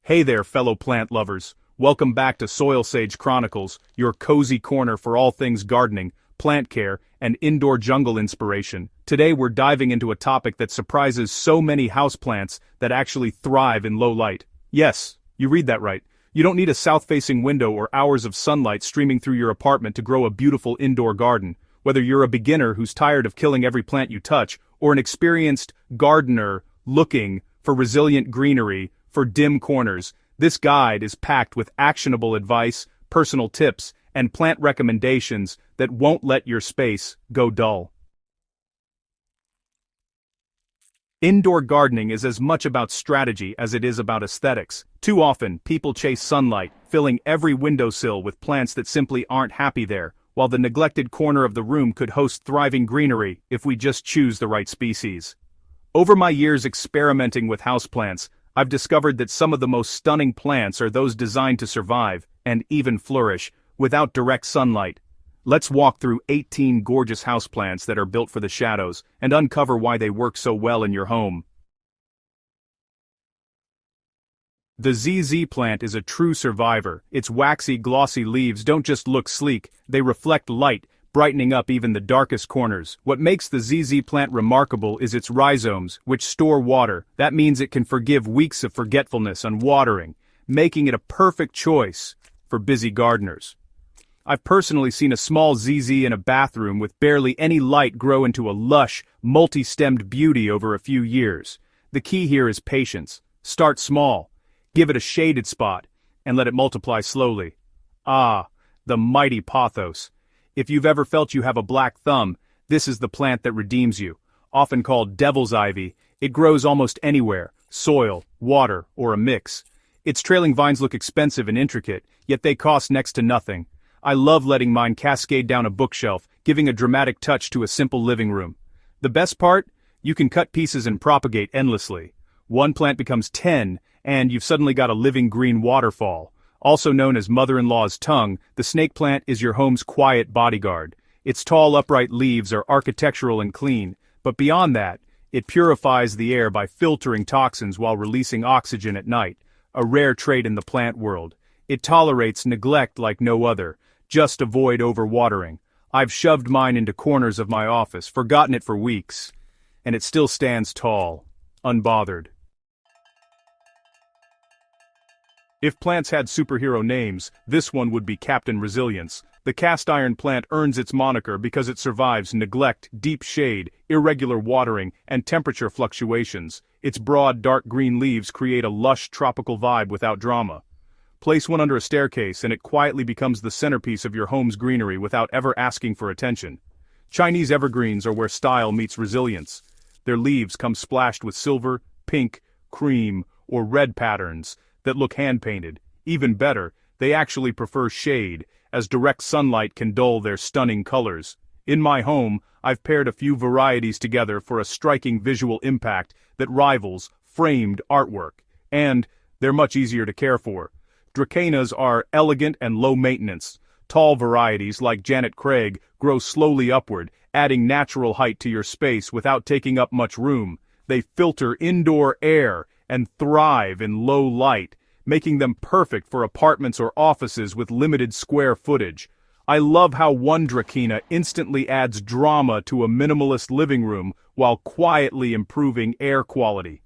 Hey there, fellow plant lovers. Welcome back to Soilsage Chronicles, your cozy corner for all things gardening, plant care, and indoor jungle inspiration. Today we're diving into a topic that surprises so many houseplants that actually thrive in low light. Yes, you read that right. You don't need a south-facing window or hours of sunlight streaming through your apartment to grow a beautiful indoor garden. Whether you're a beginner who's tired of killing every plant you touch, or an experienced gardener looking for resilient greenery for dim corners, this guide is packed with actionable advice, personal tips, and plant recommendations that won't let your space go dull. Indoor gardening is as much about strategy as it is about aesthetics. Too often, people chase sunlight, filling every windowsill with plants that simply aren't happy there, while the neglected corner of the room could host thriving greenery if we just choose the right species. Over my years experimenting with houseplants, I've discovered that some of the most stunning plants are those designed to survive, and even flourish, without direct sunlight. Let's walk through 18 gorgeous houseplants that are built for the shadows, and uncover why they work so well in your home. The ZZ plant is a true survivor. Its waxy, glossy leaves don't just look sleek, they reflect light, brightening up even the darkest corners. What makes the ZZ plant remarkable is its rhizomes, which store water. That means it can forgive weeks of forgetfulness on watering, making it a perfect choice for busy gardeners. I've personally seen a small ZZ in a bathroom with barely any light grow into a lush, multi-stemmed beauty over a few years. The key here is patience. Start small, give it a shaded spot, and let it multiply slowly. Ah, the mighty pothos. If you've ever felt you have a black thumb, this is the plant that redeems you. Often called devil's ivy, it grows almost anywhere, soil, water, or a mix. Its trailing vines look expensive and intricate, yet they cost next to nothing. I love letting mine cascade down a bookshelf, giving a dramatic touch to a simple living room. The best part? You can cut pieces and propagate endlessly. One plant becomes 10, and you've suddenly got a living green waterfall. Also known as mother-in-law's tongue, the snake plant is your home's quiet bodyguard. Its tall, upright leaves are architectural and clean, but beyond that, it purifies the air by filtering toxins while releasing oxygen at night, a rare trait in the plant world. It tolerates neglect like no other. Just avoid overwatering. I've shoved mine into corners of my office, forgotten it for weeks, and it still stands tall, unbothered. If plants had superhero names, this one would be Captain Resilience. The cast iron plant earns its moniker because it survives neglect, deep shade, irregular watering, and temperature fluctuations. Its broad, dark green leaves create a lush tropical vibe without drama. Place one under a staircase and it quietly becomes the centerpiece of your home's greenery without ever asking for attention. Chinese evergreens are where style meets resilience. Their leaves come splashed with silver, pink, cream, or red patterns that look hand-painted. Even better, they actually prefer shade, as direct sunlight can dull their stunning colors. In my home, I've paired a few varieties together for a striking visual impact that rivals framed artwork. And they're much easier to care for. Dracaenas are elegant and low-maintenance. Tall varieties like Janet Craig grow slowly upward, adding natural height to your space without taking up much room. They filter indoor air and thrive in low light, making them perfect for apartments or offices with limited square footage. I love how one Dracaena instantly adds drama to a minimalist living room while quietly improving air quality.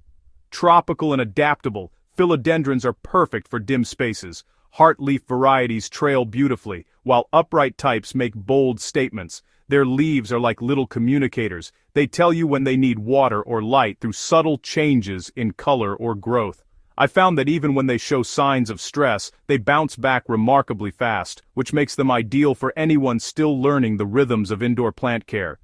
Tropical and adaptable, philodendrons are perfect for dim spaces. Heartleaf varieties trail beautifully, while upright types make bold statements. Their leaves are like little communicators. They tell you when they need water or light through subtle changes in color or growth. I found that even when they show signs of stress, they bounce back remarkably fast, which makes them ideal for anyone still learning the rhythms of indoor plant care.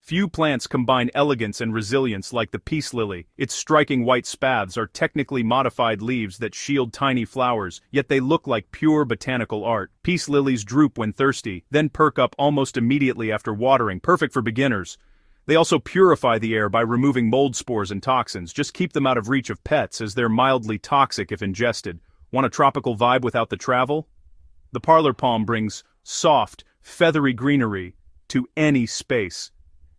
Few plants combine elegance and resilience like the peace lily. Its striking white spathes are technically modified leaves that shield tiny flowers, yet they look like pure botanical art. Peace lilies droop when thirsty, then perk up almost immediately after watering, perfect for beginners. They also purify the air by removing mold spores and toxins. Just keep them out of reach of pets as they're mildly toxic if ingested. Want a tropical vibe without the travel? The parlor palm brings soft, feathery greenery to any space.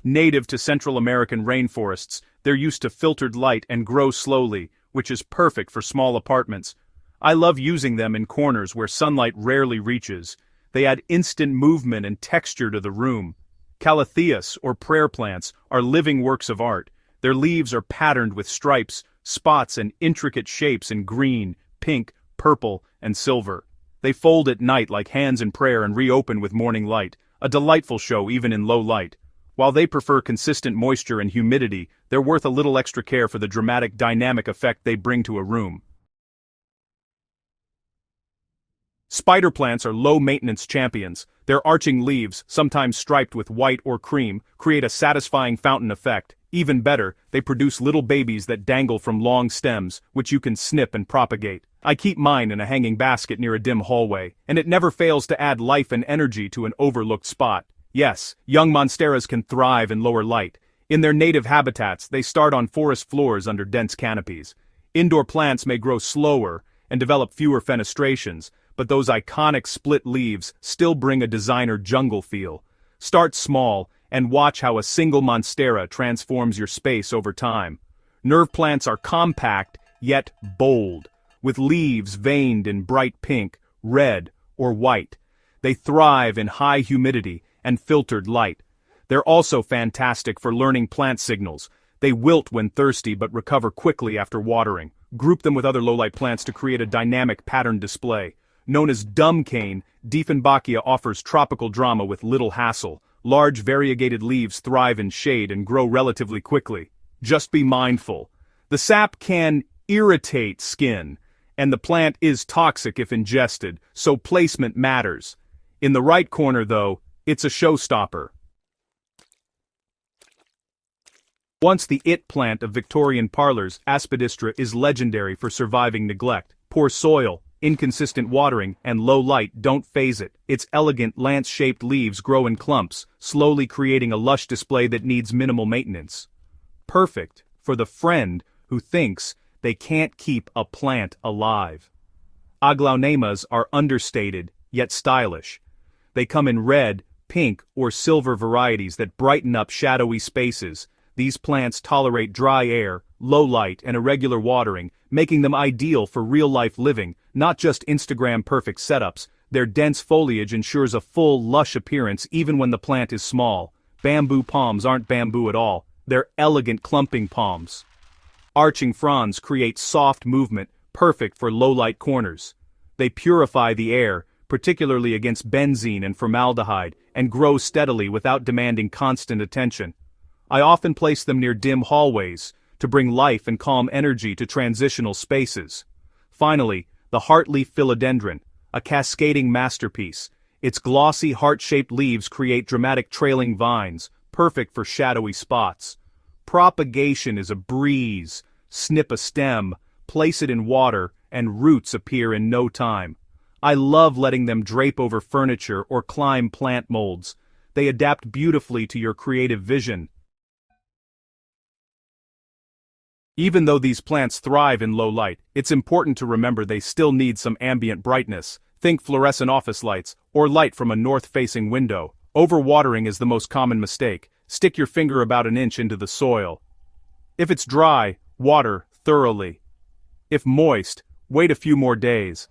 Native to Central American rainforests, they're used to filtered light and grow slowly, which is perfect for small apartments. I love using them in corners where sunlight rarely reaches. They add instant movement and texture to the room. Calatheas, or prayer plants, are living works of art. Their leaves are patterned with stripes, spots, and intricate shapes in green, pink, purple, and silver. They fold at night like hands in prayer and reopen with morning light, a delightful show even in low light. While they prefer consistent moisture and humidity, they're worth a little extra care for the dramatic dynamic effect they bring to a room. Spider plants are low-maintenance champions. Their arching leaves, sometimes striped with white or cream, create a satisfying fountain effect. Even better, they produce little babies that dangle from long stems, which you can snip and propagate. I keep mine in a hanging basket near a dim hallway, and it never fails to add life and energy to an overlooked spot. Yes, young monsteras can thrive in lower light. In their native habitats, they start on forest floors under dense canopies. Indoor plants may grow slower and develop fewer fenestrations, but those iconic split leaves still bring a designer jungle feel. Start small and watch how a single monstera transforms your space over time. Nerve plants are compact, yet bold, with leaves veined in bright pink, red, or white. They thrive in high humidity and filtered light. They're also fantastic for learning plant signals. They wilt when thirsty but recover quickly after watering. Group them with other low-light plants to create a dynamic pattern display. Known as dumb cane, Dieffenbachia offers tropical drama with little hassle. Large variegated leaves thrive in shade and grow relatively quickly. Just be mindful. The sap can irritate skin, and the plant is toxic if ingested, so placement matters. In the right corner, though, it's a showstopper. Once the it plant of Victorian parlors, Aspidistra is legendary for surviving neglect. Poor soil, inconsistent watering, and low light don't faze it. Its elegant lance-shaped leaves grow in clumps, slowly creating a lush display that needs minimal maintenance. Perfect for the friend who thinks they can't keep a plant alive. Aglaunemas are understated, yet stylish. They come in red, pink, or silver varieties that brighten up shadowy spaces. These plants tolerate dry air, low light, and irregular watering, making them ideal for real-life living, not just Instagram-perfect setups. Their dense foliage ensures a full, lush appearance even when the plant is small. Bamboo palms aren't bamboo at all. They're elegant clumping palms. Arching fronds create soft movement, perfect for low-light corners. They purify the air, particularly against benzene and formaldehyde, and grow steadily without demanding constant attention. I often place them near dim hallways to bring life and calm energy to transitional spaces. Finally, the heartleaf philodendron, a cascading masterpiece. Its glossy heart-shaped leaves create dramatic trailing vines, perfect for shadowy spots. Propagation is a breeze. Snip a stem, place it in water, and roots appear in no time. I love letting them drape over furniture or climb plant molds. They adapt beautifully to your creative vision. Even though these plants thrive in low light, it's important to remember they still need some ambient brightness. Think fluorescent office lights, or light from a north-facing window. Overwatering is the most common mistake. Stick your finger about an inch into the soil. If it's dry, water thoroughly. If moist, wait a few more days.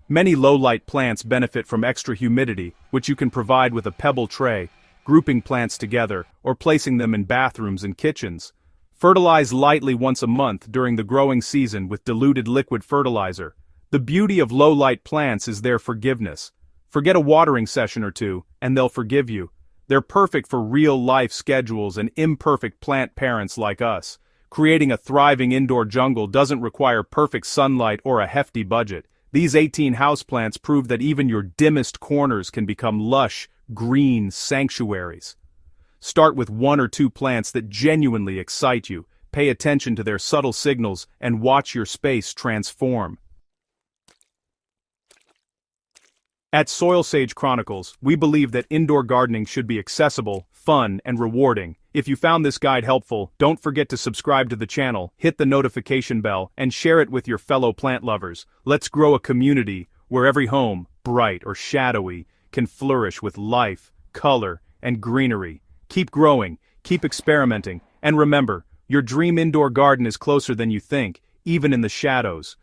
Many low-light plants benefit from extra humidity, which you can provide with a pebble tray, grouping plants together, or placing them in bathrooms and kitchens. Fertilize lightly once a month during the growing season with diluted liquid fertilizer. The beauty of low-light plants is their forgiveness. Forget a watering session or two, and they'll forgive you. They're perfect for real-life schedules and imperfect plant parents like us. Creating a thriving indoor jungle doesn't require perfect sunlight or a hefty budget. These 18 houseplants prove that even your dimmest corners can become lush, green sanctuaries. Start with 1 or 2 plants that genuinely excite you. Pay attention to their subtle signals and watch your space transform. At Soilsage Chronicles, we believe that indoor gardening should be accessible, fun, and rewarding. If you found this guide helpful, don't forget to subscribe to the channel, hit the notification bell, and share it with your fellow plant lovers. Let's grow a community where every home, bright or shadowy, can flourish with life, color, and greenery. Keep growing, Keep experimenting, and remember, your dream indoor garden is closer than you think, even in the shadows.